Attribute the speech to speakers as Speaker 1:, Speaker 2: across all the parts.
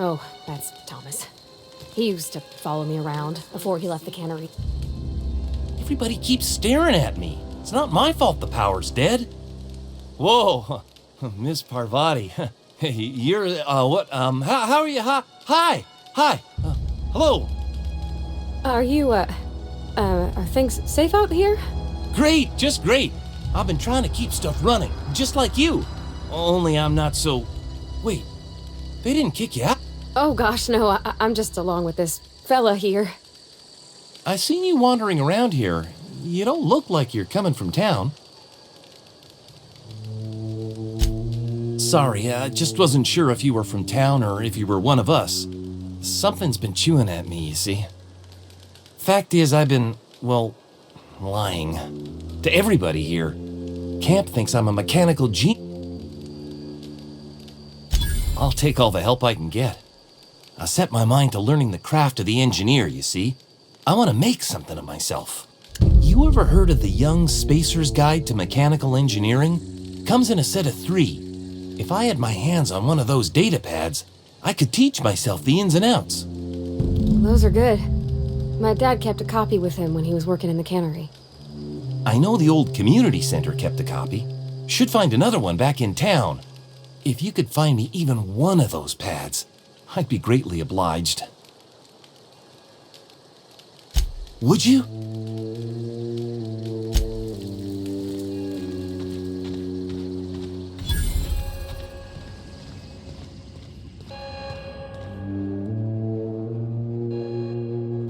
Speaker 1: Oh, that's Thomas. He used to follow me around before he left the cannery.
Speaker 2: Everybody keeps staring at me. It's not my fault the power's dead. Whoa, Miss Parvati. Hey, you're, how are you? Hi. Hello.
Speaker 1: Are things safe out here?
Speaker 2: Great, just great. I've been trying to keep stuff running, just like you. Only I'm not so... Wait, they didn't kick you out?
Speaker 1: Oh gosh, no, I'm just along with this fella here.
Speaker 2: I seen you wandering around here. You don't look like you're coming from town. Sorry, I just wasn't sure if you were from town or if you were one of us. Something's been chewing at me, you see. Fact is, I've been, well, lying. To everybody here. Camp thinks I'm a mechanical genius. I'll take all the help I can get. I set my mind to learning the craft of the engineer, you see. I want to make something of myself. You ever heard of the Young Spacer's Guide to Mechanical Engineering? Comes in a set of 3. If I had my hands on one of those data pads, I could teach myself the ins and outs.
Speaker 1: Those are good. My dad kept a copy with him when he was working in the cannery.
Speaker 2: I know the old community center kept a copy. Should find another one back in town. If you could find me even one of those pads, I'd be greatly obliged. Would you?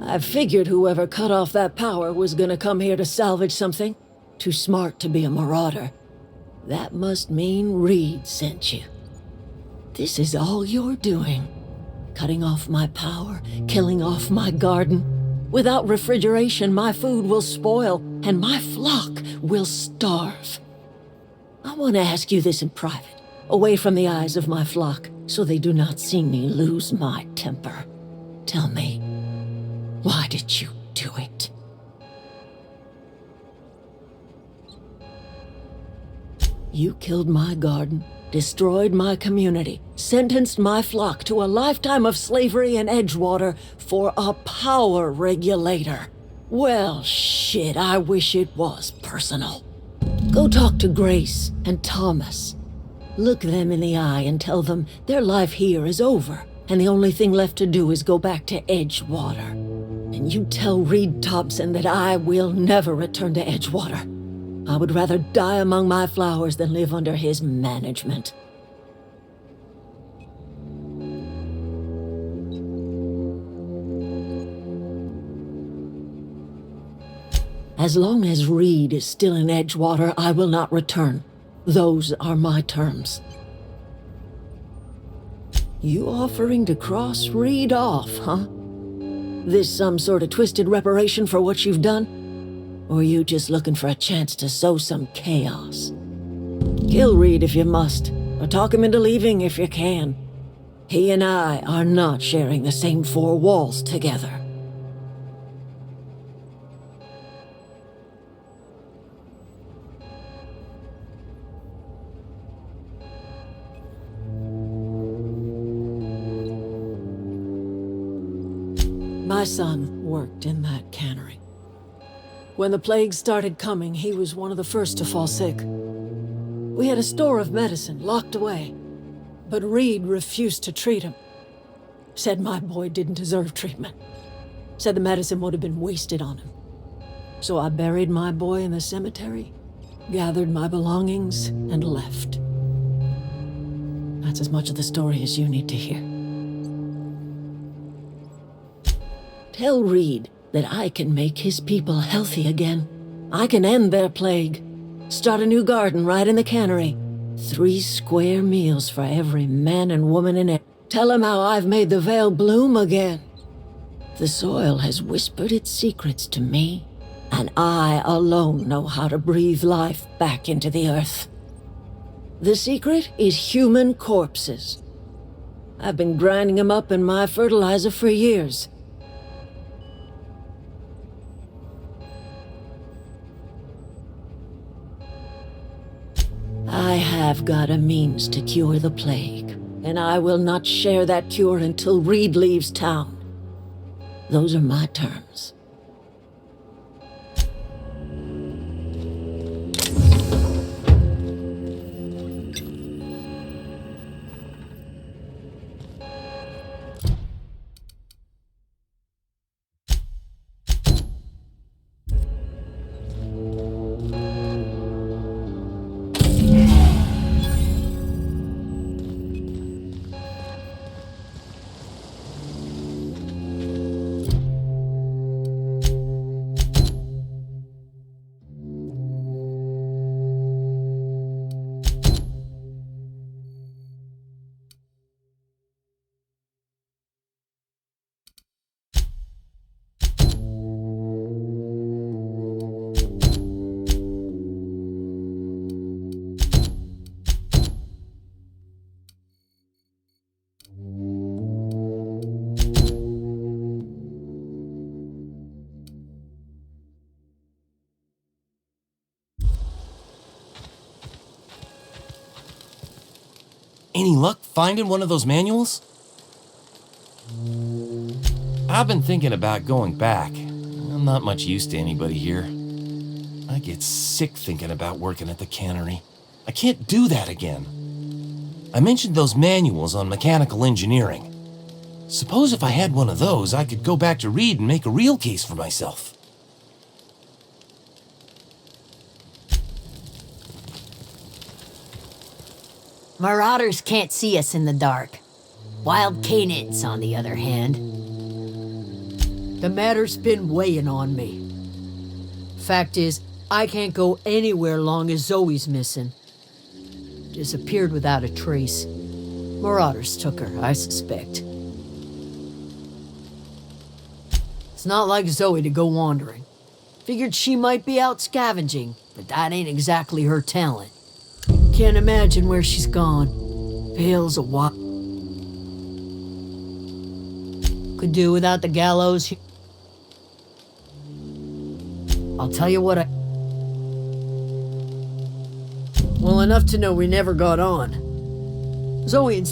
Speaker 3: I figured whoever cut off that power was gonna come here to salvage something. Too smart to be a marauder. That must mean Reed sent you. This is all you're doing. Cutting off my power, killing off my garden. Without refrigeration, my food will spoil, and my flock will starve. I want to ask you this in private, away from the eyes of my flock, so they do not see me lose my temper. Tell me, why did you do it? You killed my garden, destroyed my community, sentenced my flock to a lifetime of slavery in Edgewater for a power regulator. Well, shit, I wish it was personal. Go talk to Grace and Thomas. Look them in the eye and tell them their life here is over, and the only thing left to do is go back to Edgewater. And you tell Reed Thompson that I will never return to Edgewater. I would rather die among my flowers than live under his management. As long as Reed is still in Edgewater, I will not return. Those are my terms. You offering to cross Reed off, huh? This some sort of twisted reparation for what you've done? Or you just looking for a chance to sow some chaos? Kill Reed if you must, or talk him into leaving if you can. He and I are not sharing the same 4 walls together. My son worked in that cannery. When the plague started coming, he was one of the first to fall sick. We had a store of medicine locked away, but Reed refused to treat him. Said my boy didn't deserve treatment. Said the medicine would have been wasted on him. So I buried my boy in the cemetery, gathered my belongings, and left. That's as much of the story as you need to hear. Tell Reed that I can make his people healthy again. I can end their plague. Start a new garden right in the cannery. 3 square meals for every man and woman in it. Tell him how I've made the Vale bloom again. The soil has whispered its secrets to me, and I alone know how to breathe life back into the earth. The secret is human corpses. I've been grinding them up in my fertilizer for years. I have got a means to cure the plague, and I will not share that cure until Reed leaves town. Those are my terms.
Speaker 2: Any luck finding one of those manuals? I've been thinking about going back. I'm not much use to anybody here. I get sick thinking about working at the cannery. I can't do that again. I mentioned those manuals on mechanical engineering. Suppose if I had one of those, I could go back to Reed and make a real case for myself.
Speaker 4: Marauders can't see us in the dark. Wild canids, on the other hand.
Speaker 5: The matter's been weighing on me. Fact is, I can't go anywhere long as Zoe's missing. Disappeared without a trace. Marauders took her, I suspect. It's not like Zoe to go wandering. Figured she might be out scavenging, but that ain't exactly her talent. Can't imagine where she's gone. Pale's a wild. Could do without the gallows. I'll tell you what well, enough to know we never got on. Zoe and...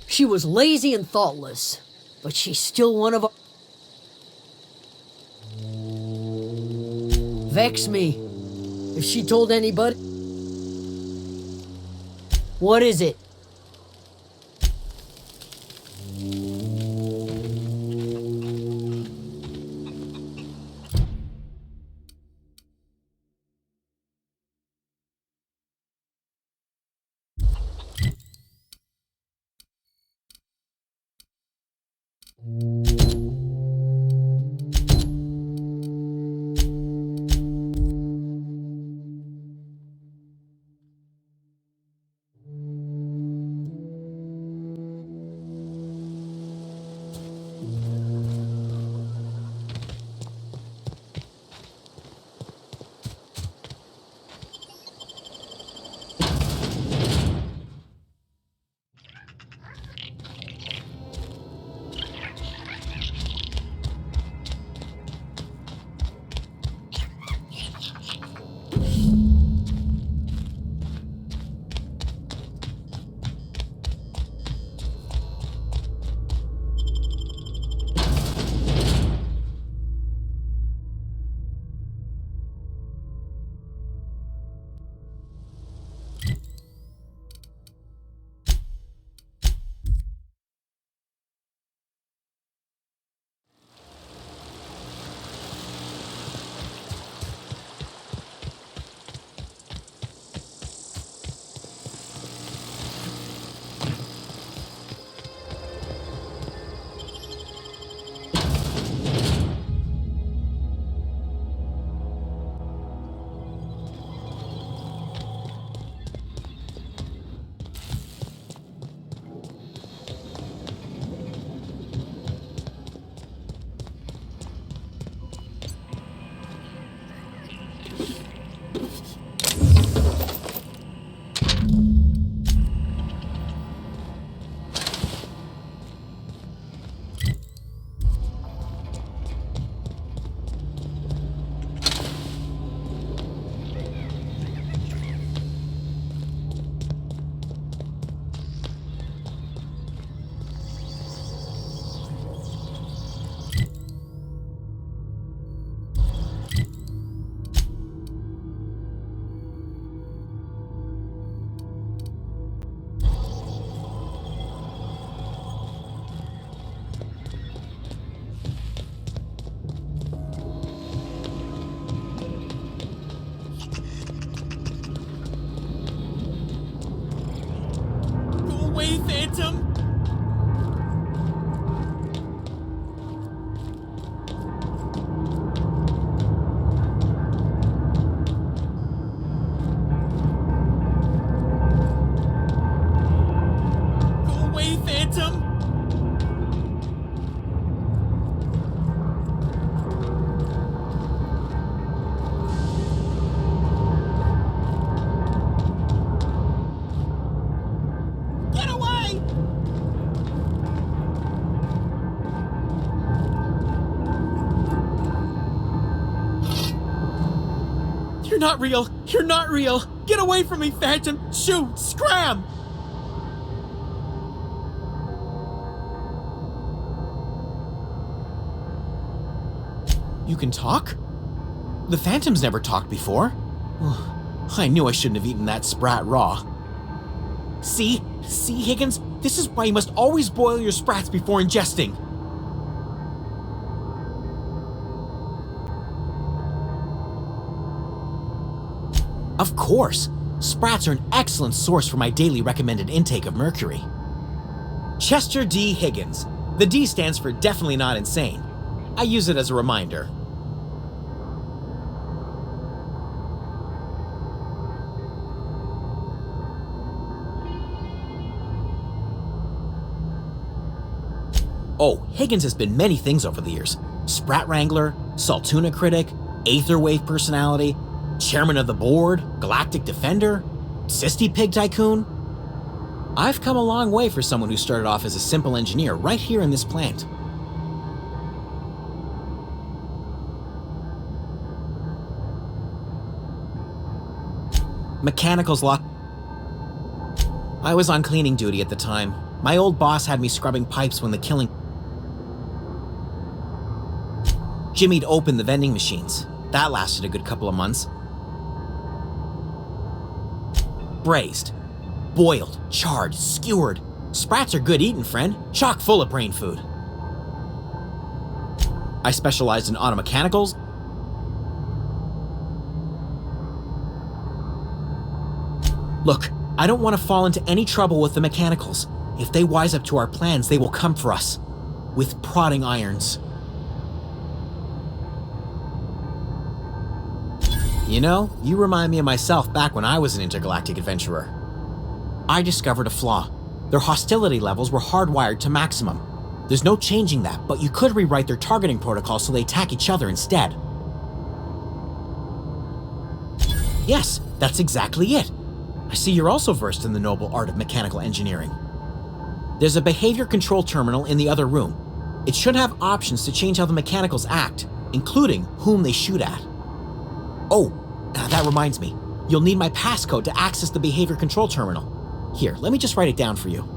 Speaker 5: She was lazy and thoughtless, but she's still one of our... Vex me. If she told anybody... What is it?
Speaker 6: not real! You're not real! Get away from me, Phantom! Shoot! Scram! You can talk? The Phantom's never talked before. I knew I shouldn't have eaten that sprat raw. See, Higgins? This is why you must always boil your sprats before ingesting. Of course, sprats are an excellent source for my daily recommended intake of mercury. Chester D. Higgins. The D stands for definitely not insane. I use it as a reminder. Oh, Higgins has been many things over the years. Sprat Wrangler, Saltuna Critic, Aetherwave Personality, Chairman of the Board, Galactic Defender, Sisty Pig Tycoon. I've come a long way for someone who started off as a simple engineer right here in this plant. Mechanicals lock. I was on cleaning duty at the time. My old boss had me scrubbing pipes when the killing. Jimmy'd opened the vending machines. That lasted a good couple of months. Braised, boiled, charred, skewered. Sprats are good eating, friend. Chock full of brain food. I specialized in automechanicals. Look, I don't want to fall into any trouble with the mechanicals. If they wise up to our plans, they will come for us. With prodding irons. You know, you remind me of myself back when I was an intergalactic adventurer. I discovered a flaw. Their hostility levels were hardwired to maximum. There's no changing that, but you could rewrite their targeting protocol so they attack each other instead. Yes, that's exactly it. I see you're also versed in the noble art of mechanical engineering. There's a behavior control terminal in the other room. It should have options to change how the mechanicals act, including whom they shoot at. Oh, that reminds me. You'll need my passcode to access the behavior control terminal. Here, let me just write it down for you.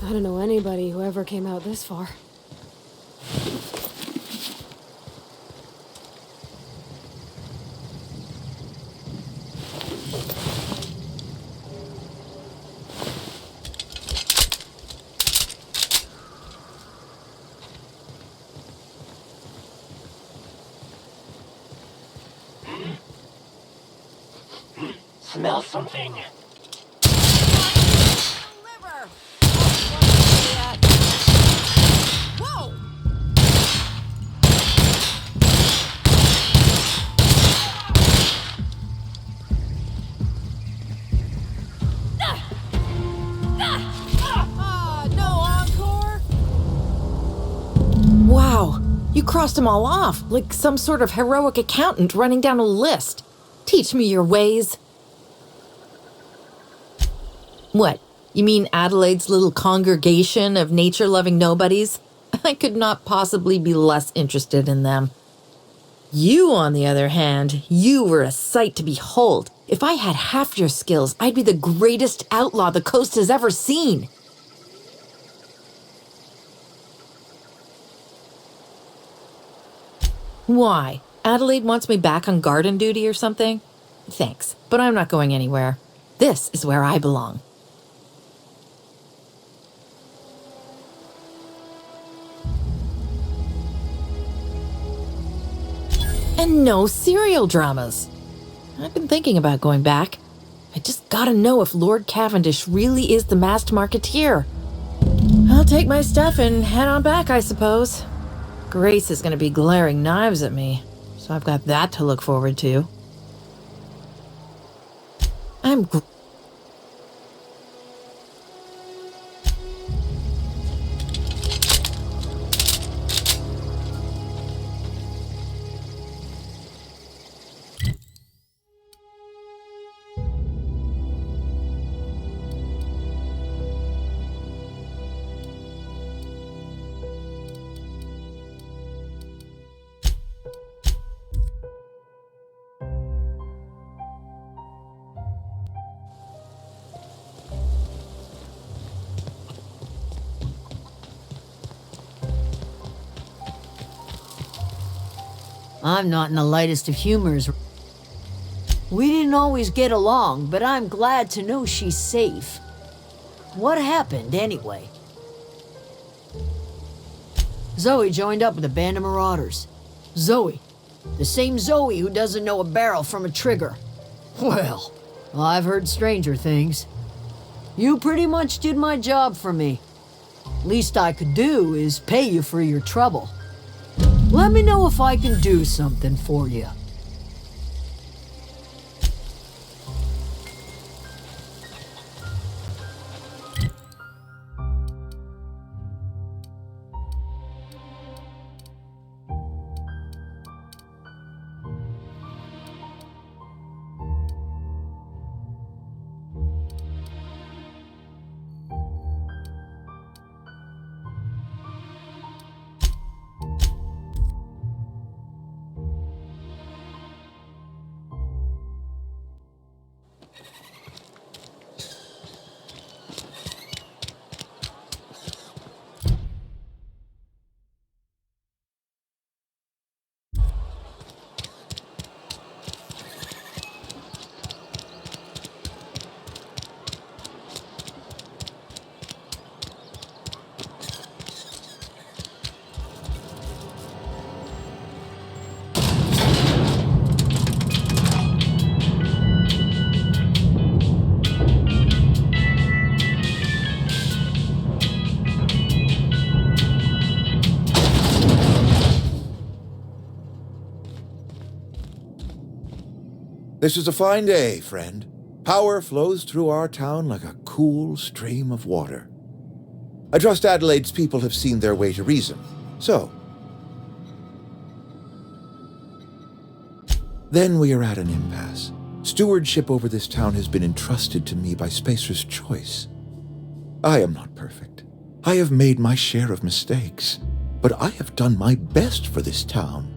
Speaker 1: I don't know anybody who ever came out this far.
Speaker 7: Smell something.
Speaker 3: Whoa! No encore?
Speaker 8: Wow, you crossed them all off, like some sort of heroic accountant running down a list. Teach me your ways. What, you mean Adelaide's little congregation of nature-loving nobodies? I could not possibly be less interested in them. You, on the other hand, you were a sight to behold. If I had half your skills, I'd be the greatest outlaw the coast has ever seen. Why? Adelaide wants me back on garden duty or something? Thanks, but I'm not going anywhere. This is where I belong. And no serial dramas. I've been thinking about going back. I just gotta know if Lord Cavendish really is the masked marketeer. I'll take my stuff and head on back, I suppose. Grace is gonna be glaring knives at me, so I've got that to look forward to.
Speaker 5: I'm not in the lightest of humors. We didn't always get along, but I'm glad to know she's safe. What happened, anyway? Zoe joined up with a band of marauders. Zoe. The same Zoe who doesn't know a barrel from a trigger. Well, I've heard stranger things. You pretty much did my job for me. Least I could do is pay you for your trouble. Let me know if I can do something for you.
Speaker 9: This is a fine day, friend. Power flows through our town like a cool stream of water. I trust Adelaide's people have seen their way to reason. So, then we are at an impasse. Stewardship over this town has been entrusted to me by Spacer's choice. I am not perfect. I have made my share of mistakes, but I have done my best for this town.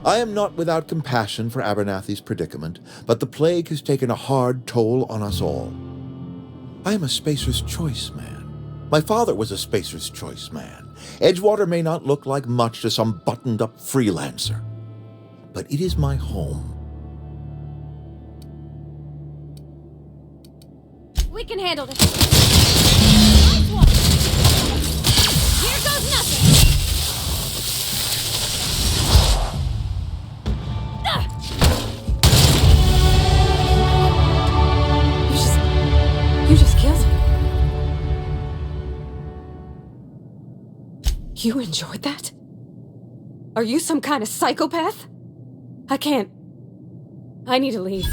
Speaker 9: I am not without compassion for Abernathy's predicament, but the plague has taken a hard toll on us all. I am a Spacer's Choice man. My father was a Spacer's Choice man. Edgewater may not look like much to some buttoned-up freelancer, but it is my home.
Speaker 1: We can handle this. Nice one. Here goes nothing. You just killed him. You enjoyed that? Are you some kind of psychopath? I can't. I need to leave.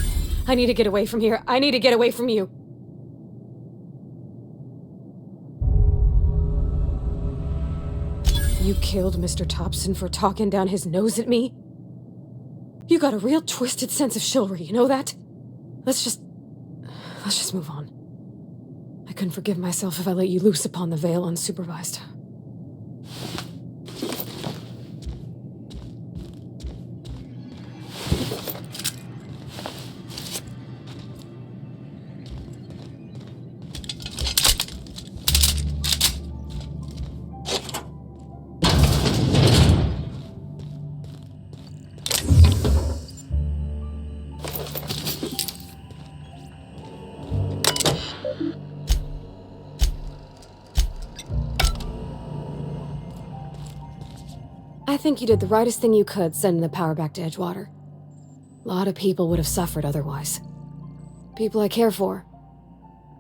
Speaker 1: I need to get away from here. I need to get away from you. You killed Mr. Thompson for talking down his nose at me? You got a real twisted sense of chivalry, you know that? Let's just move on. I couldn't forgive myself if I let you loose upon the Vale unsupervised. I think you did the rightest thing you could sending the power back to Edgewater. A lot of people would have suffered otherwise. People I care for,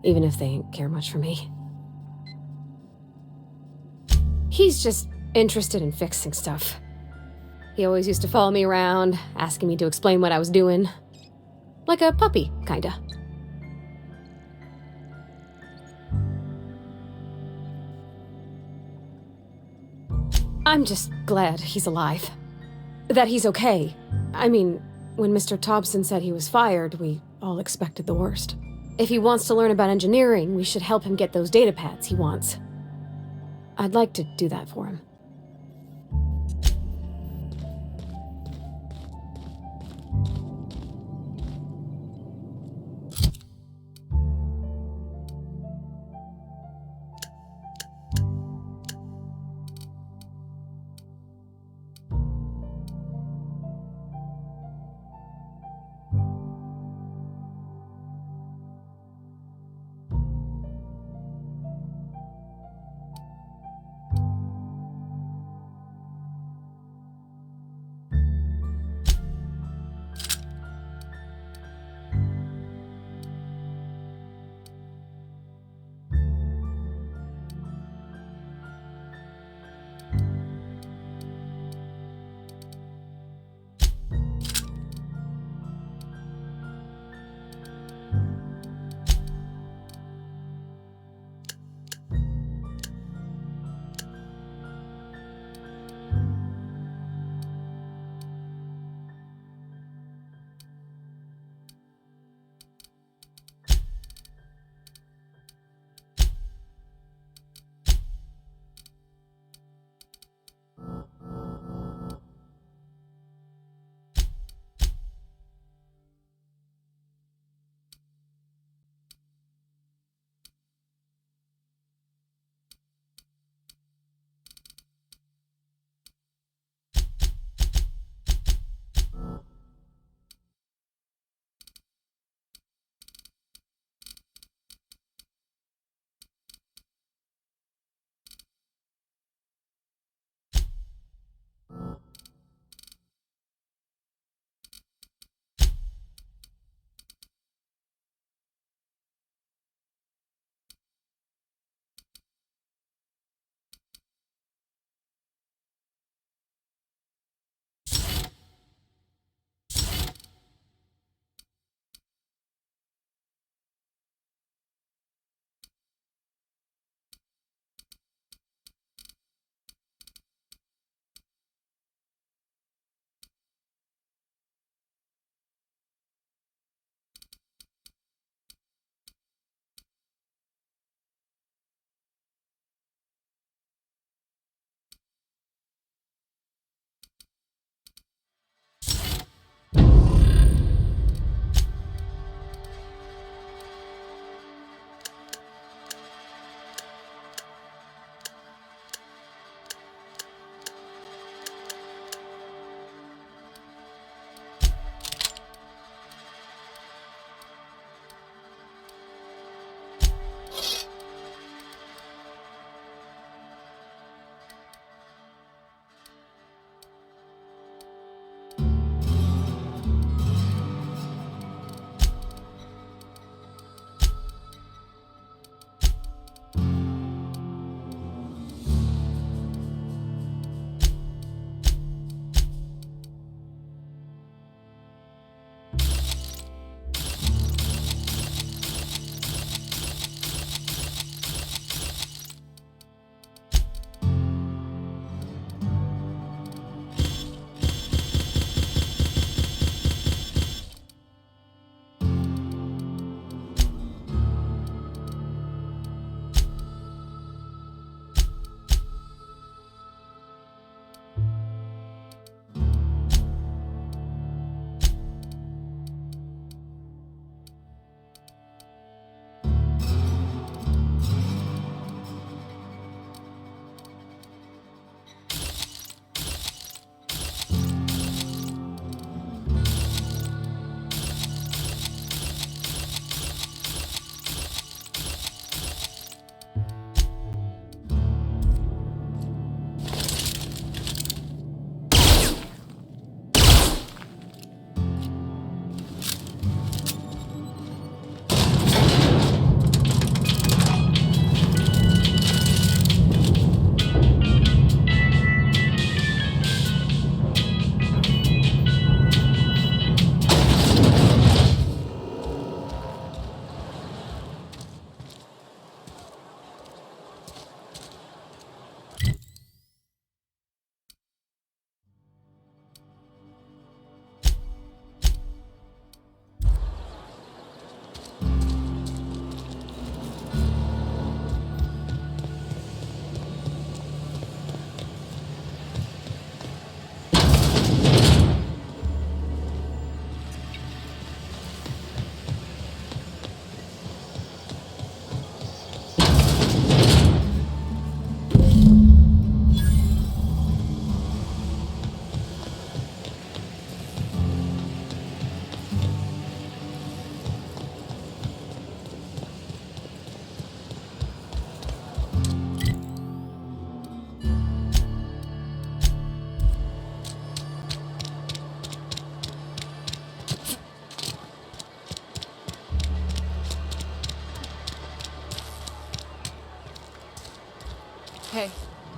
Speaker 1: even if they ain't care much for me. He's just interested in fixing stuff. He always used to follow me around, asking me to explain what I was doing. Like a puppy, kinda. I'm just glad he's alive. That he's okay. I mean, when Mr. Thompson said he was fired, we all expected the worst. If he wants to learn about engineering, we should help him get those data pads he wants. I'd like to do that for him.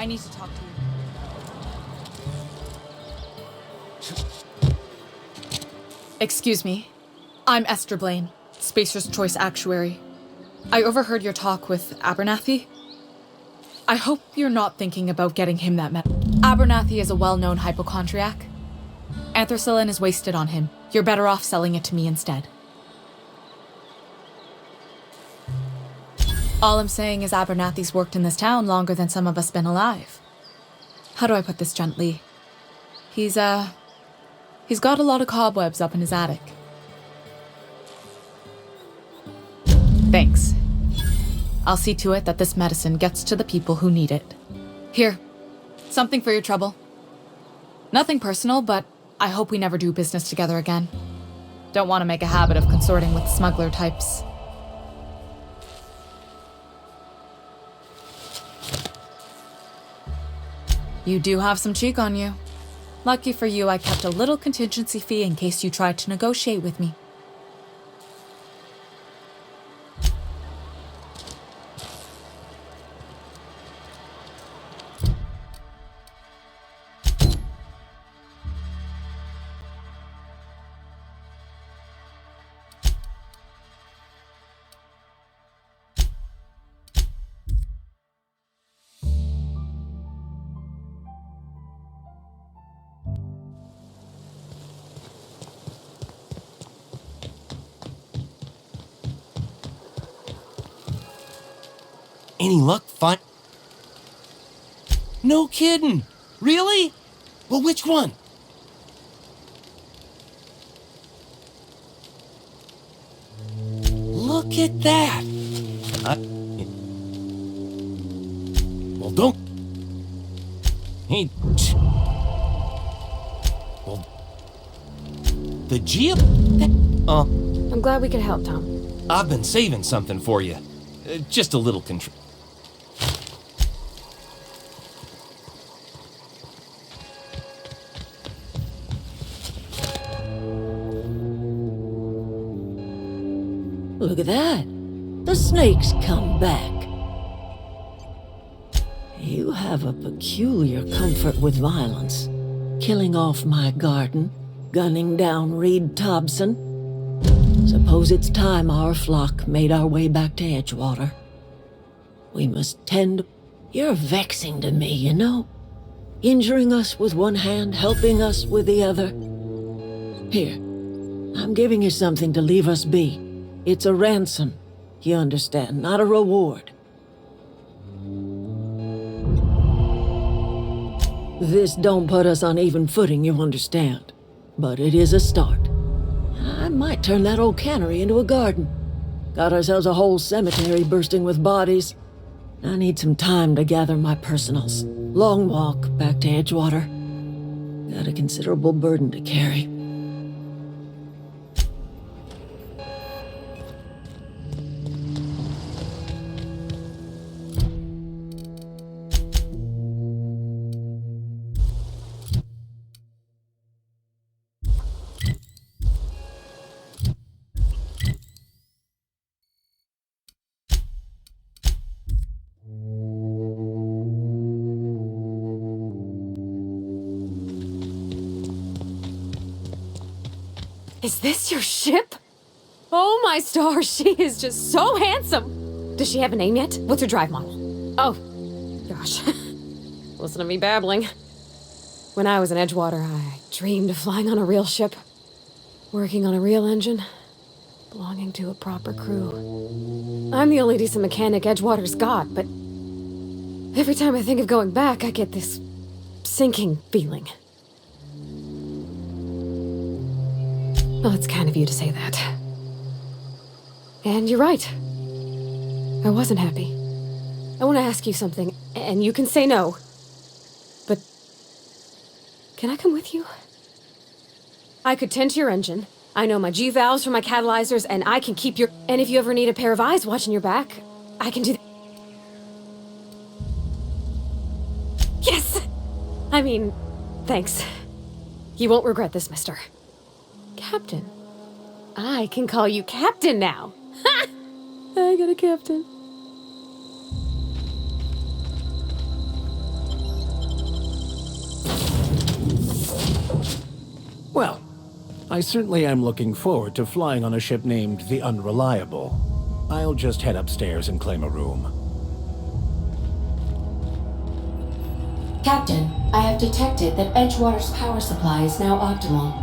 Speaker 10: I need to talk to you. Excuse me. I'm Esther Blaine, Spacer's Choice Actuary. I overheard your talk with Abernathy. I hope you're not thinking about getting him that Abernathy is a well-known hypochondriac. Anthracillin is wasted on him. You're better off selling it to me instead. All I'm saying is Abernathy's worked in this town longer than some of us been alive. How do I put this gently? He's got a lot of cobwebs up in his attic. Thanks. I'll see to it that this medicine gets to the people who need it. Here, something for your trouble. Nothing personal, but I hope we never do business together again. Don't want to make a habit of consorting with smuggler types. You do have some cheek on you. Lucky for you, I kept a little contingency fee in case you tried to negotiate with me.
Speaker 2: Any luck? No kidding! Really? Well, which one? Look at that! Well, don't... Hey... Well... The Jeep...
Speaker 1: I'm glad we could help, Tom.
Speaker 2: I've been saving something for you. Just a little
Speaker 3: Look at that. The snake's come back. You have a peculiar comfort with violence. Killing off my garden, gunning down Reed Thompson. Suppose it's time our flock made our way back to Edgewater. We must tend... You're vexing to me, you know? Injuring us with one hand, helping us with the other. Here, I'm giving you something to leave us be. It's a ransom, you understand, not a reward. This don't put us on even footing, you understand. But it is a start. I might turn that old cannery into a garden. Got ourselves a whole cemetery bursting with bodies. I need some time to gather my personals. Long walk back to Edgewater. Got a considerable burden to carry.
Speaker 1: Is this your ship? Oh my stars, she is just so handsome! Does she have a name yet? What's her drive model? Oh, gosh. Listen to me babbling. When I was in Edgewater, I dreamed of flying on a real ship. Working on a real engine. Belonging to a proper crew. I'm the only decent mechanic Edgewater's got, but... every time I think of going back, I get this... sinking feeling. Well, it's kind of you to say that. And you're right. I wasn't happy. I want to ask you something, and you can say no. But... can I come with you? I could tend to your engine. I know my G-valves for my catalyzers, and I can keep your... and if you ever need a pair of eyes watching your back, I can do that. Yes! I mean, thanks. You won't regret this, mister. Captain. I can call you Captain now. Ha! I got a captain.
Speaker 11: I certainly am looking forward to flying on a ship named the Unreliable. I'll just head upstairs and claim a room.
Speaker 12: Captain, I have detected that Edgewater's power supply is now optimal.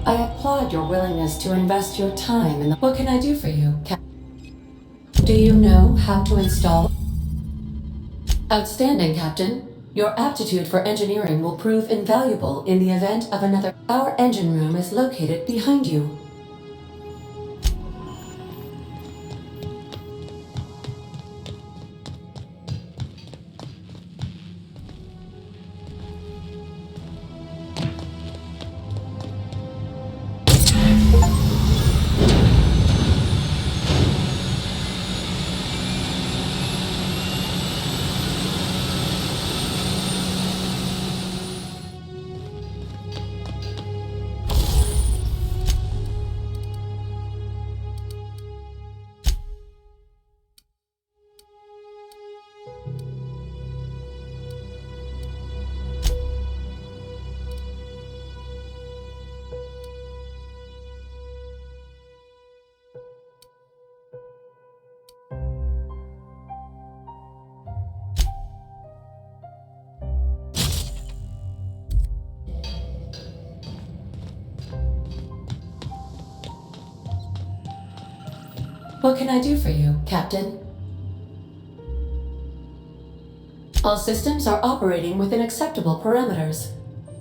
Speaker 12: I applaud your willingness to invest your time in the... What can I do for you, Do you know how to install... Outstanding, Captain. Your aptitude for engineering will prove invaluable in the event of another... Our engine room is located behind you. What can I do for you, Captain? All systems are operating within acceptable parameters.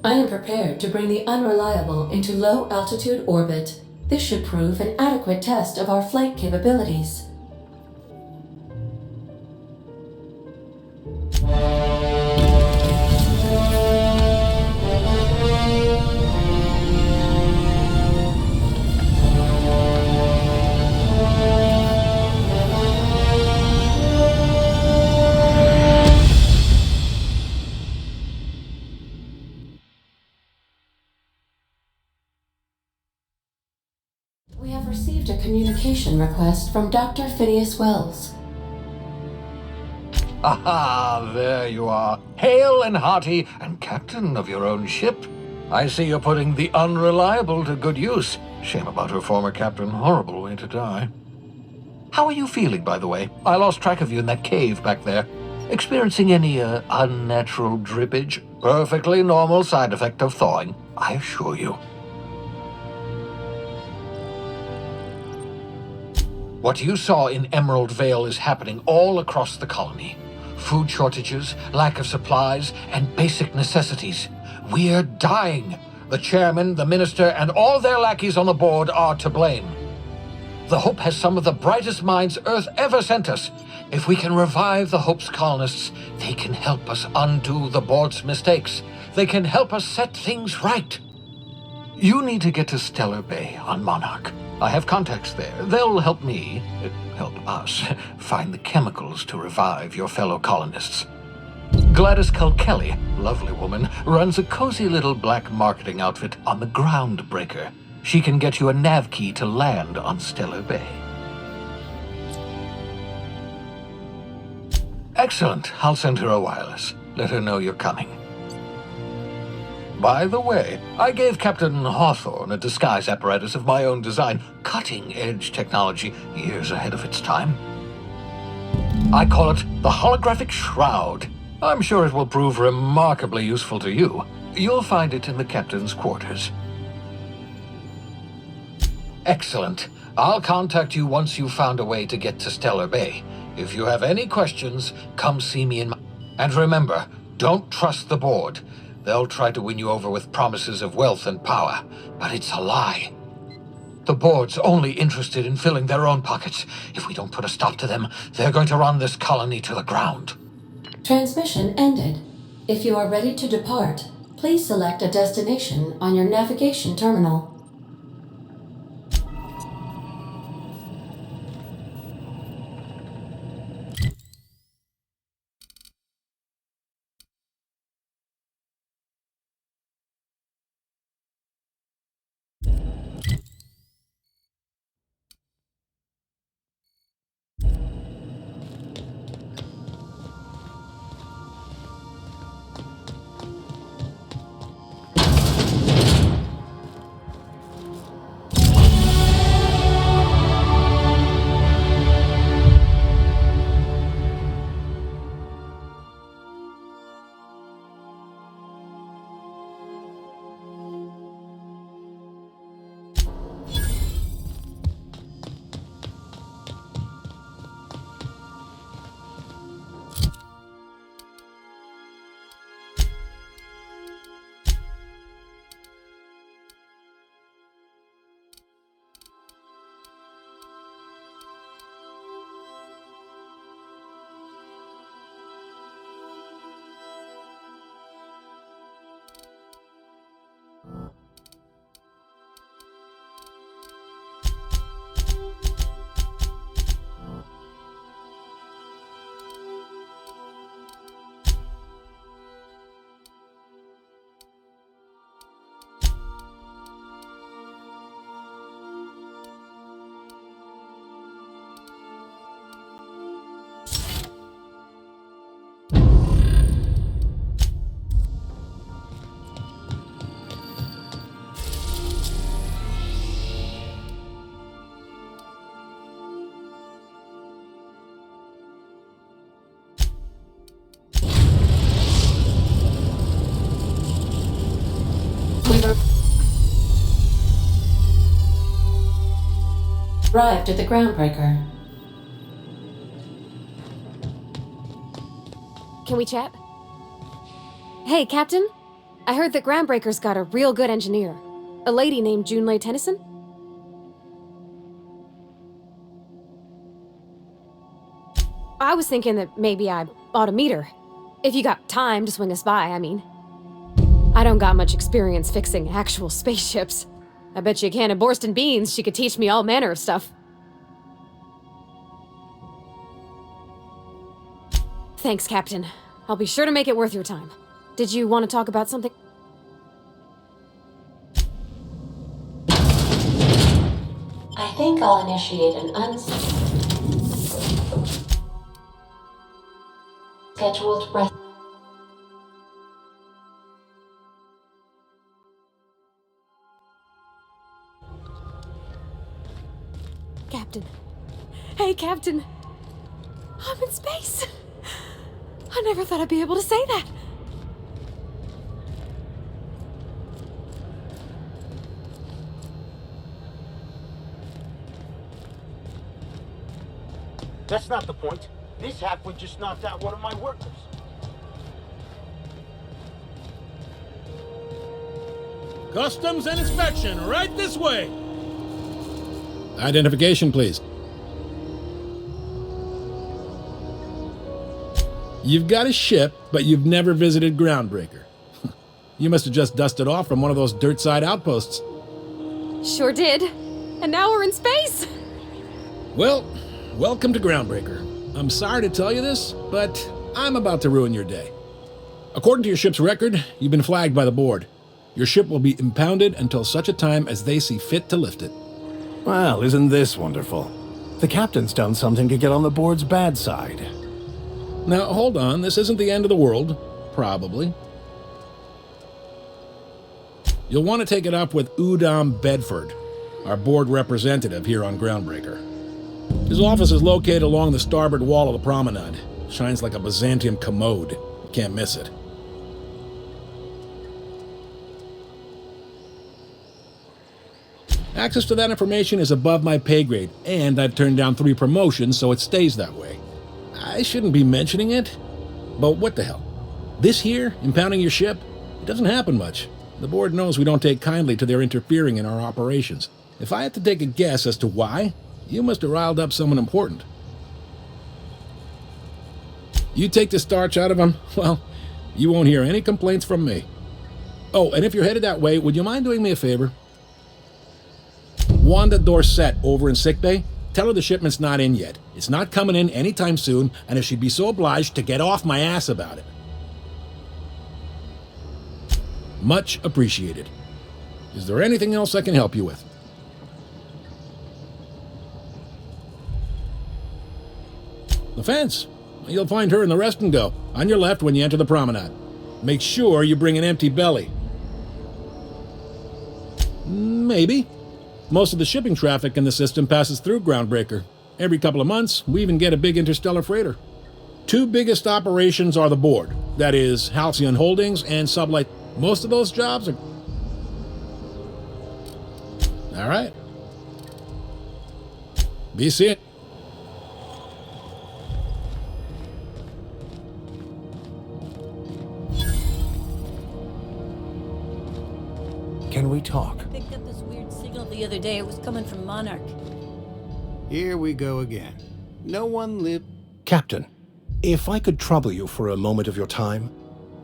Speaker 12: I am prepared to bring the Unreliable into low-altitude orbit. This should prove an adequate test of our flight capabilities. We have received a communication request from Dr. Phineas Wells.
Speaker 13: Aha, there you are, hale and hearty, and captain of your own ship. I see you're putting the Unreliable to good use. Shame about her former captain, horrible way to die. How are you feeling, by the way? I lost track of you in that cave back there. Experiencing any, unnatural drippage? Perfectly normal side effect of thawing, I assure you. What you saw in Emerald Vale is happening all across the colony. Food shortages, lack of supplies, and basic necessities. We're dying. The chairman, the minister, and all their lackeys on the board are to blame. The Hope has some of the brightest minds Earth ever sent us. If we can revive the Hope's colonists, they can help us undo the board's mistakes. They can help us set things right. You need to get to Stellar Bay on Monarch. I have contacts there. They'll help help us, find the chemicals to revive your fellow colonists. Gladys Kelly, lovely woman, runs a cozy little black marketing outfit on the Groundbreaker. She can get you a nav key to land on Stellar Bay. Excellent. I'll send her a wireless. Let her know you're coming. By the way, I gave Captain Hawthorne a disguise apparatus of my own design, cutting-edge technology, years ahead of its time. I call it the Holographic Shroud. I'm sure it will prove remarkably useful to you. You'll find it in the captain's quarters. Excellent. I'll contact you once you've found a way to get to Stellar Bay. If you have any questions, come see me in my... And remember, don't trust the board. They'll try to win you over with promises of wealth and power, but it's a lie. The board's only interested in filling their own pockets. If we don't put a stop to them, they're going to run this colony to the ground.
Speaker 12: Transmission ended. If you are ready to depart, please select a destination on your navigation terminal. arrived at the groundbreaker.
Speaker 1: Can we chat? Hey, Captain. I heard that Groundbreaker's got a real good engineer. A lady named Junlei Tennyson? I was thinking that maybe I ought to meet her. If you got time to swing us by, I mean. I don't got much experience fixing actual spaceships. I bet you a can of Borston beans she could teach me all manner of stuff. Thanks, Captain. I'll be sure to make it worth your time. Did you want to talk about something?
Speaker 12: I think I'll initiate an unscheduled rest.
Speaker 1: Captain. Hey, Captain. I'm in space. I never thought I'd be able to say that.
Speaker 14: That's not the point. This halfwit just knocked out one of my workers.
Speaker 11: Customs and inspection, right this way! Identification, please. You've got a ship, but you've never visited Groundbreaker. You must have just dusted off from one of those dirt-side outposts.
Speaker 1: Sure did. And now we're in space!
Speaker 11: Well, welcome to Groundbreaker. I'm sorry to tell you this, but I'm about to ruin your day. According to your ship's record, you've been flagged by the board. Your ship will be impounded until such a time as they see fit to lift it.
Speaker 15: Well, isn't this wonderful? The captain's done something to get on the board's bad side.
Speaker 11: Now, hold on. This isn't the end of the world. Probably. You'll want to take it up with Udom Bedford, our board representative here on Groundbreaker. His office is located along the starboard wall of the promenade. Shines like a Byzantium commode. You can't miss it. Access to that information is above my pay grade, and I've turned down 3 promotions, so it stays that way. I shouldn't be mentioning it, but what the hell? This here, impounding your ship, it doesn't happen much. The board knows we don't take kindly to their interfering in our operations. If I had to take a guess as to why, you must have riled up someone important. You take the starch out of them, well, you won't hear any complaints from me. Oh, and if you're headed that way, would you mind doing me a favor? Wanda Dorset over in sickbay, tell her the shipment's not in yet. It's not coming in anytime soon, and if she'd be so obliged to get off my ass about it. Much appreciated. Is there anything else I can help you with? The fence. You'll find her in the rest and go, on your left when you enter the promenade. Make sure you bring an empty belly. Maybe. Most of the shipping traffic in the system passes through Groundbreaker. Every couple of months, we even get a big interstellar freighter. 2 biggest operations are the board. That is, Halcyon Holdings and Sublight. Most of those jobs are... All right. Be seeing.
Speaker 15: Can we talk?
Speaker 16: Picked up this weird signal the other day. It was coming from Monarch.
Speaker 15: Here we go again. No one lived... Captain, if I could trouble you for a moment of your time.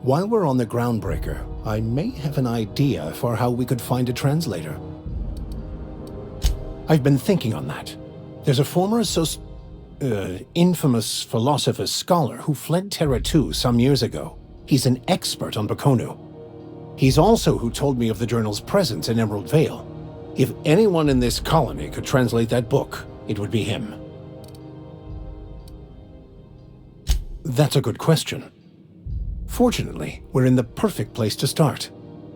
Speaker 15: While we're on the Groundbreaker, I may have an idea for how we could find a translator. I've been thinking on that. There's a former infamous philosopher scholar who fled Terra 2 some years ago. He's an expert on Bakonu. He's also who told me of the journal's presence in Emerald Vale. If anyone in this colony could translate that book, it would be him. That's a good question. Fortunately, we're in the perfect place to start.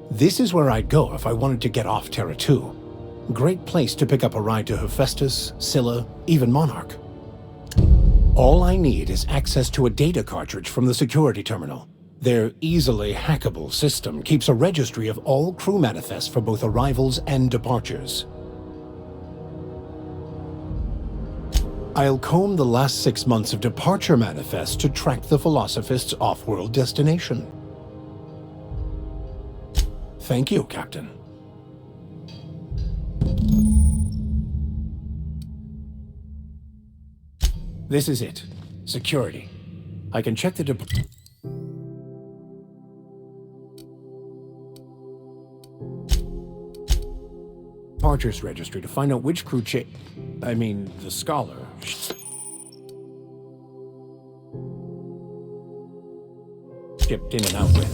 Speaker 15: This is where I'd go if I wanted to get off Terra 2. Great place to pick up a ride to Hephaestus, Scylla, even Monarch. All I need is access to a data cartridge from the security terminal. Their easily hackable system keeps a registry of all crew manifests for both arrivals and departures. I'll comb the last 6 months of departure manifest to track the Philosophist's off-world destination. Thank you, Captain. This is it. Security. I can check the departures registry to find out which crew the scholar. Shipped in and out with.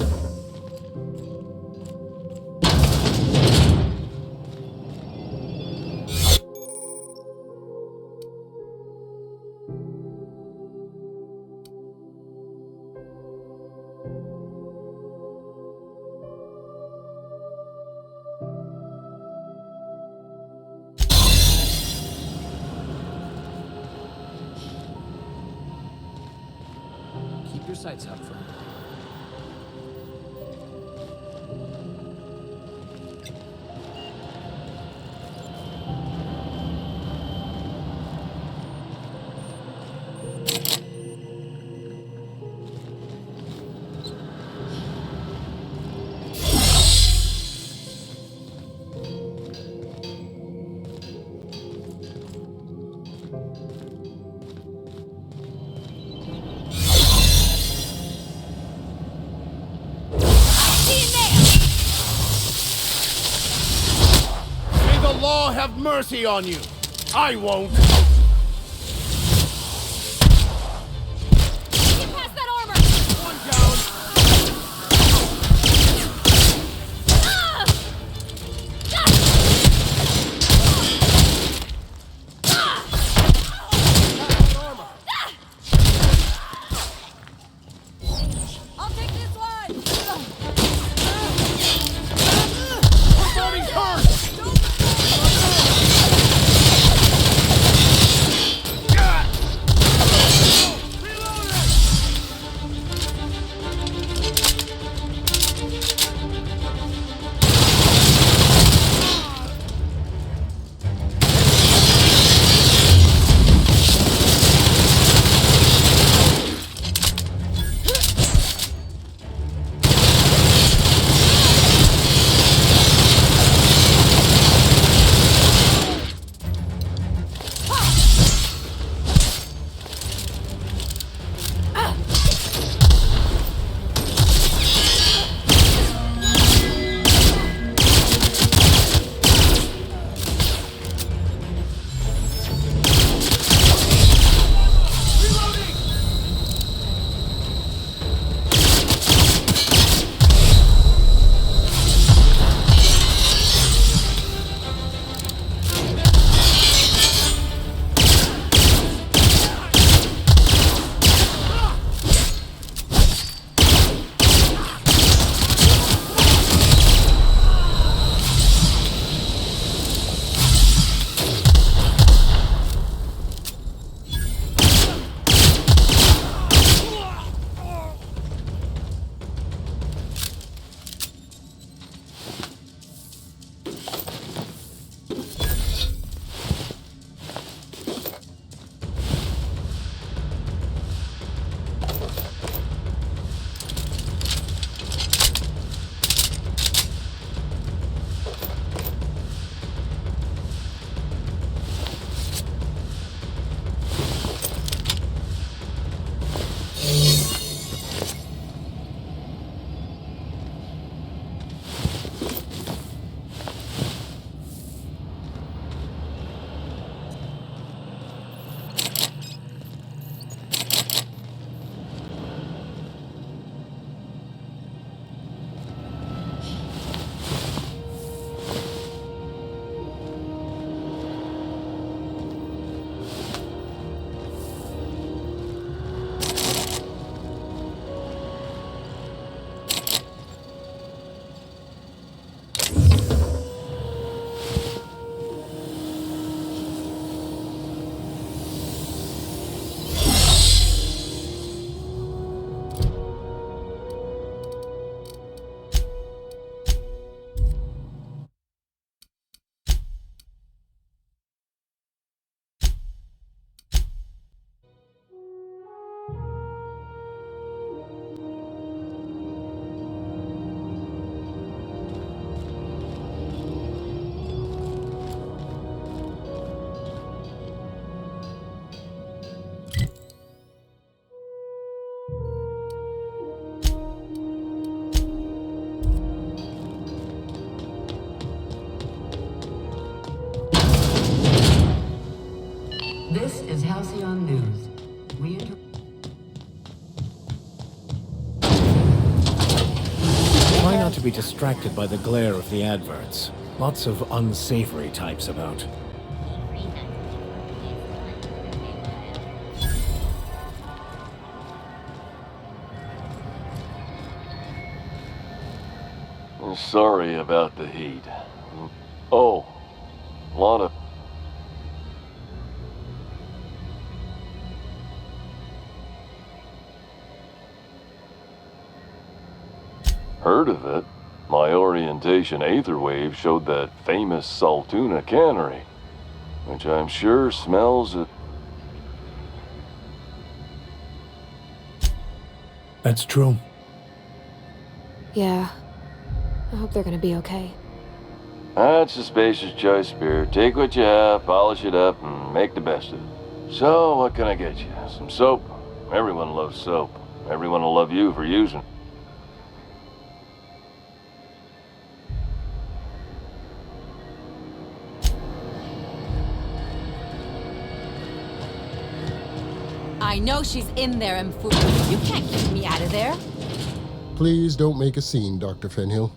Speaker 6: Keep your sights out for me.
Speaker 14: Law have mercy on you. I won't.
Speaker 10: Get past that armor!
Speaker 14: One down.
Speaker 10: I'll take this one!
Speaker 14: Somebody's hurt!
Speaker 17: Halcyon News.
Speaker 15: Try not to be distracted by the glare of the adverts. Lots of unsavory types about.
Speaker 18: Sorry about the heat. Oh, a lot of... Heard of it? My orientation aether wave showed that famous Saltuna cannery, which I'm sure smells it.
Speaker 15: That's true.
Speaker 1: Yeah. I hope they're gonna be okay.
Speaker 18: That's a spacer's choice, Spirit. Take what you have, polish it up, and make the best of it. So, what can I get you? Some soap? Everyone loves soap. Everyone will love you for using it.
Speaker 19: I know she's in there, Mfu. You can't keep me out of there.
Speaker 20: Please don't make a scene, Dr. Fenhill.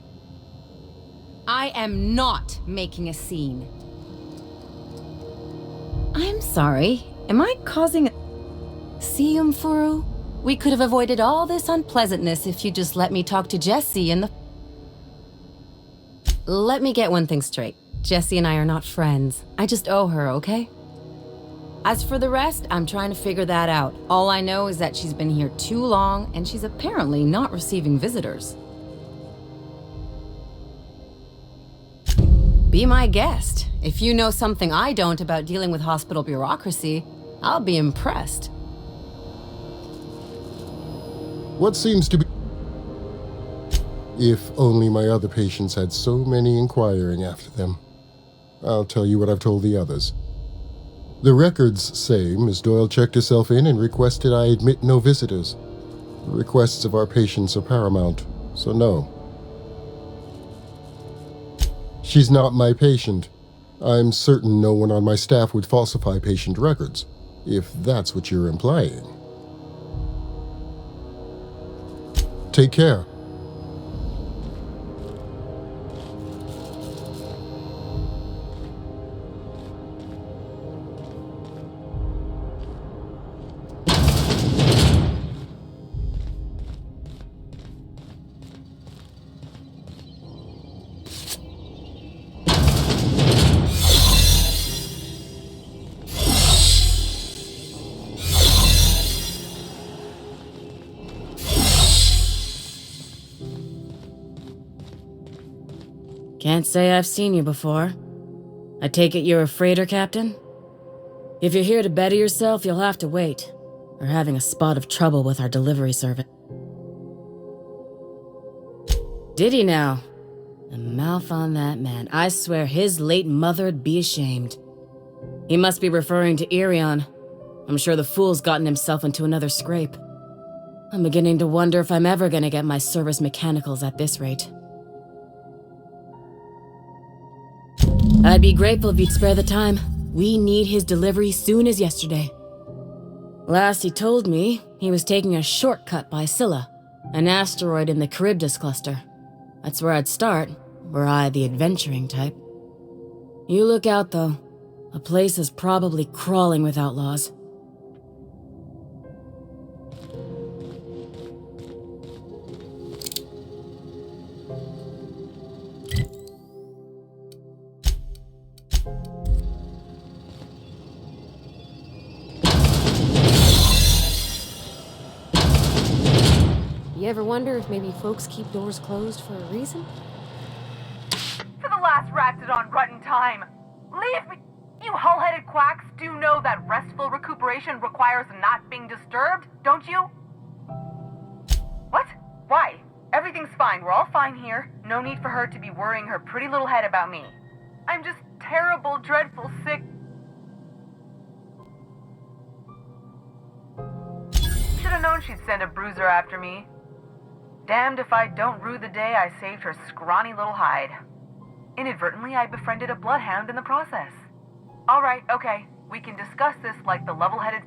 Speaker 19: I am not making a scene. I'm sorry. Am I causing a... See, Mfuru? We could have avoided all this unpleasantness if you just let me talk to Jessie and the... Let me get one thing straight. Jessie and I are not friends. I just owe her, okay? As for the rest, I'm trying to figure that out. All I know is that she's been here too long, and she's apparently not receiving visitors. Be my guest. If you know something I don't about dealing with hospital bureaucracy, I'll be impressed.
Speaker 20: What seems to be... If only my other patients had so many inquiring after them. I'll tell you what I've told the others. The records say Miss Doyle checked herself in and requested I admit no visitors. The requests of our patients are paramount, so no. She's not my patient. I'm certain no one on my staff would falsify patient records, if that's what you're implying. Take care.
Speaker 19: Can't say I've seen you before. I take it you're a freighter captain? If you're here to better yourself, you'll have to wait. We're having a spot of trouble with our delivery service. Did he now? The mouth on that man. I swear his late mother'd be ashamed. He must be referring to Irion. I'm sure the fool's gotten himself into another scrape. I'm beginning to wonder if I'm ever gonna get my service mechanicals at this rate. I'd be grateful if you'd spare the time. We need his delivery soon as yesterday. Last he told me, he was taking a shortcut by Scylla, an asteroid in the Charybdis cluster. That's where I'd start, were I the adventuring type. You look out, though. The place is probably crawling with outlaws.
Speaker 1: You ever wonder if maybe folks keep doors closed for a reason?
Speaker 21: For the last ratted on rotten time. Leave me! You hull-headed quacks do know that restful recuperation requires not being disturbed, don't you? What? Why? Everything's fine. We're all fine here. No need for her to be worrying her pretty little head about me. I'm just terrible, dreadful, sick. Should have known she'd send a bruiser after me. Damned if I don't rue the day I saved her scrawny little hide. Inadvertently, I befriended a bloodhound in the process. All right, okay. We can discuss this like the level-headed...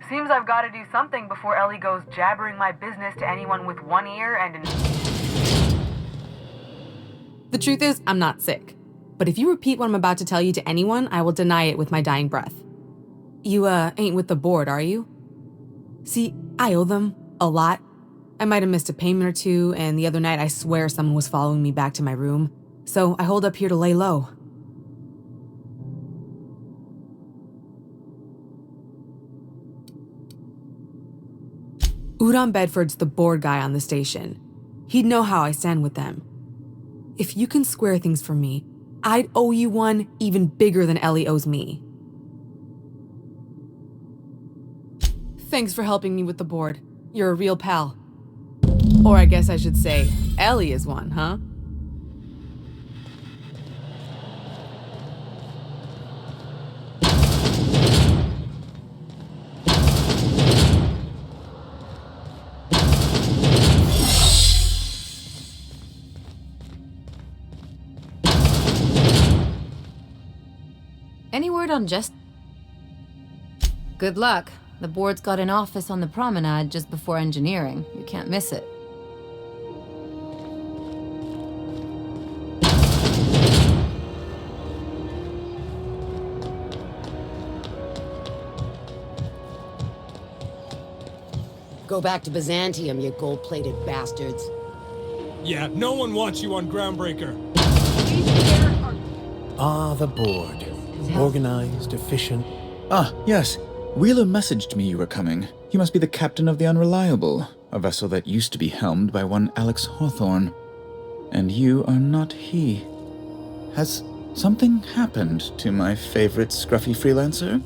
Speaker 21: Seems I've got to do something before Ellie goes jabbering my business to anyone with one ear and an...
Speaker 17: The truth is, I'm not sick. But if you repeat what I'm about to tell you to anyone, I will deny it with my dying breath. You, ain't with the board, are you? See, I owe them a lot. I might have missed a payment or two, and the other night I swear someone was following me back to my room. So I hold up here to lay low. Udon Bedford's the board guy on the station. He'd know how I stand with them. If you can square things for me, I'd owe you one even bigger than Ellie owes me. Thanks for helping me with the board. You're a real pal. Or I guess I should say, Ellie is one, huh?
Speaker 22: Any word on just... Good luck. The board's got an office on the promenade just before engineering. You can't miss it.
Speaker 23: Go back to Byzantium, you gold-plated bastards.
Speaker 24: Yeah, no one wants you on Groundbreaker.
Speaker 25: Ah, the board. Organized, efficient.
Speaker 26: Ah, yes. Wheeler messaged me you were coming. You must be the captain of the Unreliable, a vessel that used to be helmed by one Alex Hawthorne. And you are not he. Has something happened to my favorite scruffy freelancer?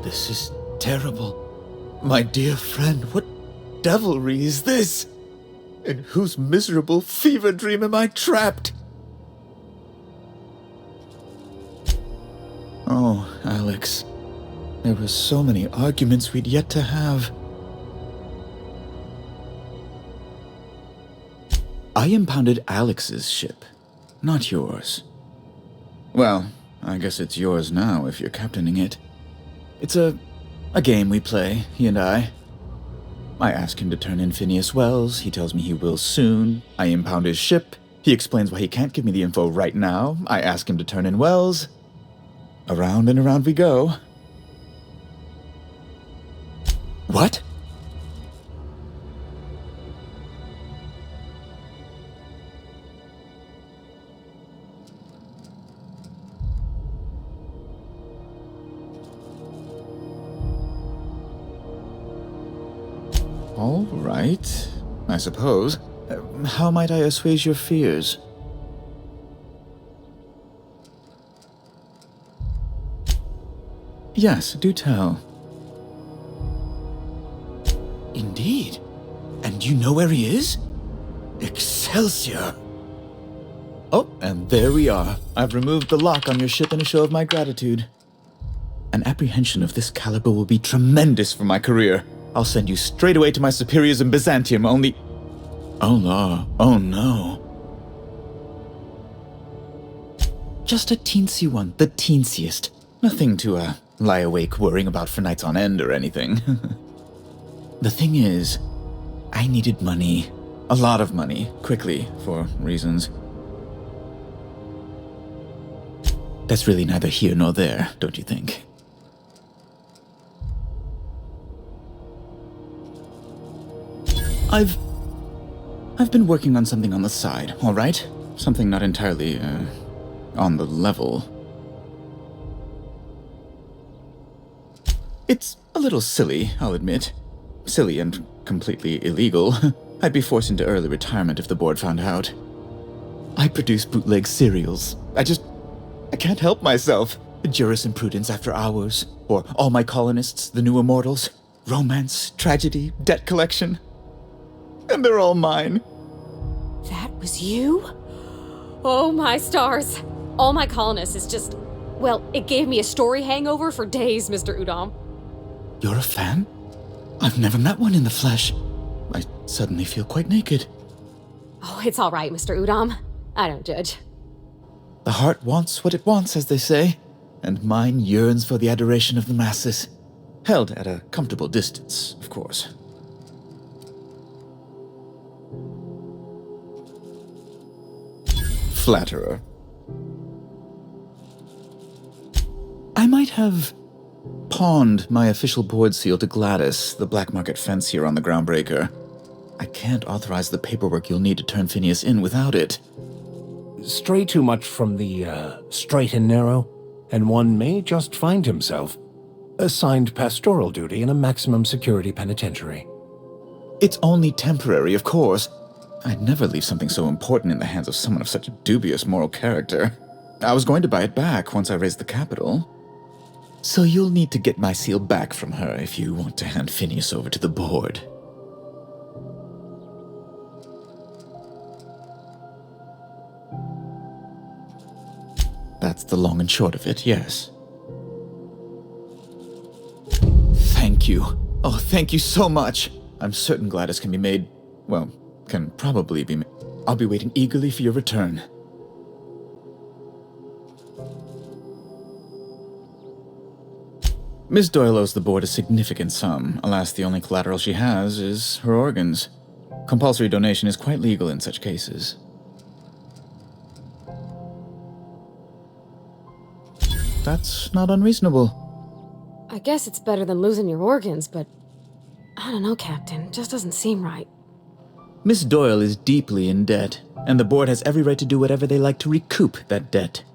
Speaker 26: This is terrible. My dear friend, what devilry is this? In whose miserable fever dream am I trapped? Oh, Alex. There were so many arguments we'd yet to have. I impounded Alex's ship, not yours. Well, I guess it's yours now if you're captaining it. It's a game we play, he and I. I ask him to turn in Phineas Wells, he tells me he will soon. I impound his ship, he explains why he can't give me the info right now. I ask him to turn in Wells. Around and around we go. What? All right, I suppose. How might I assuage your fears? Yes, do tell. Indeed. And you know where he is? Excelsior! Oh, and there we are. I've removed the lock on your ship in a show of my gratitude. An apprehension of this caliber will be tremendous for my career. I'll send you straight away to my superiors in Byzantium, only... Allah, oh no. Just a teensy one, the teensiest. Nothing to, lie awake worrying about for nights on end or anything. The thing is, I needed money. A lot of money, quickly, for reasons. That's really neither here nor there, don't you think? I've been working on something on the side, all right? Something not entirely, on the level. It's a little silly, I'll admit. Silly and completely illegal. I'd be forced into early retirement if the board found out. I produce bootleg serials. I can't help myself. Jurisprudence After Hours, or All My Colonists, The New Immortals, romance, tragedy, debt collection. And they're all mine.
Speaker 1: That was you? Oh my stars. All My Colonists is just Well, it gave me a story hangover for days, Mr. Udom.
Speaker 26: You're a fan? I've never met one in the flesh. I suddenly feel quite naked.
Speaker 1: Oh, it's all right, Mr. Udom. I don't judge.
Speaker 26: The heart wants what it wants, as they say, and mine yearns for the adoration of the masses. Held at a comfortable distance, of course. Flatterer. I might have pawned my official board seal to Gladys, the black market fence here on the Groundbreaker. I can't authorize the paperwork you'll need to turn Phineas in without it.
Speaker 15: Stray too much from the straight and narrow, and one may just find himself assigned pastoral duty in a maximum security penitentiary.
Speaker 26: It's only temporary, of course. I'd never leave something so important in the hands of someone of such dubious moral character. I was going to buy it back once I raised the capital. So you'll need to get my seal back from her if you want to hand Phineas over to the board. That's the long and short of it, yes. Thank you. Oh, thank you so much. I'm certain Gladys can be made, well, can probably be made. I'll be waiting eagerly for your return. Miss Doyle owes the board a significant sum. Alas, the only collateral she has is her organs. Compulsory donation is quite legal in such cases. That's not unreasonable.
Speaker 1: I guess it's better than losing your organs, but I don't know, Captain. It just doesn't seem right.
Speaker 26: Miss Doyle is deeply in debt, and the board has every right to do whatever they like to recoup that debt.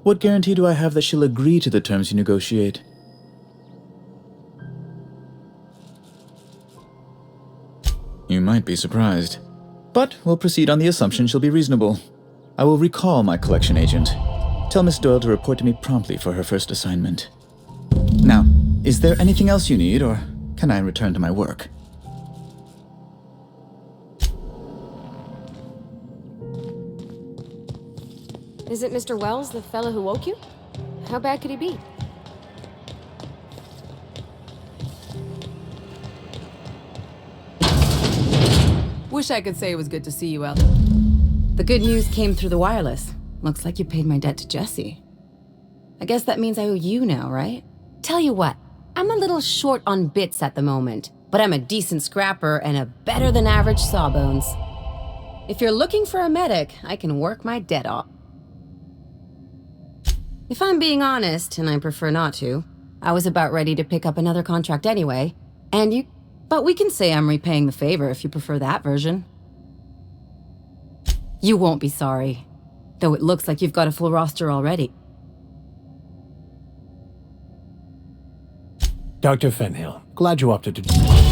Speaker 26: What guarantee do I have that she'll agree to the terms you negotiate? You might be surprised. But we'll proceed on the assumption she'll be reasonable. I will recall my collection agent. Tell Miss Doyle to report to me promptly for her first assignment. Now, is there anything else you need, or can I return to my work?
Speaker 1: Is it Mr. Wells, the fellow who woke you? How bad could he be?
Speaker 17: Wish I could say it was good to see you, El.
Speaker 22: The good news came through the wireless. Looks like you paid my debt to Jesse. I guess that means I owe you now, right? Tell you what, I'm a little short on bits at the moment, but I'm a decent scrapper and a better than average sawbones. If you're looking for a medic, I can work my debt off. If I'm being honest, and I prefer not to, I was about ready to pick up another contract anyway, but we can say I'm repaying the favor if you prefer that version. You won't be sorry, though it looks like you've got a full roster already.
Speaker 15: Dr. Fenhill, glad you opted to...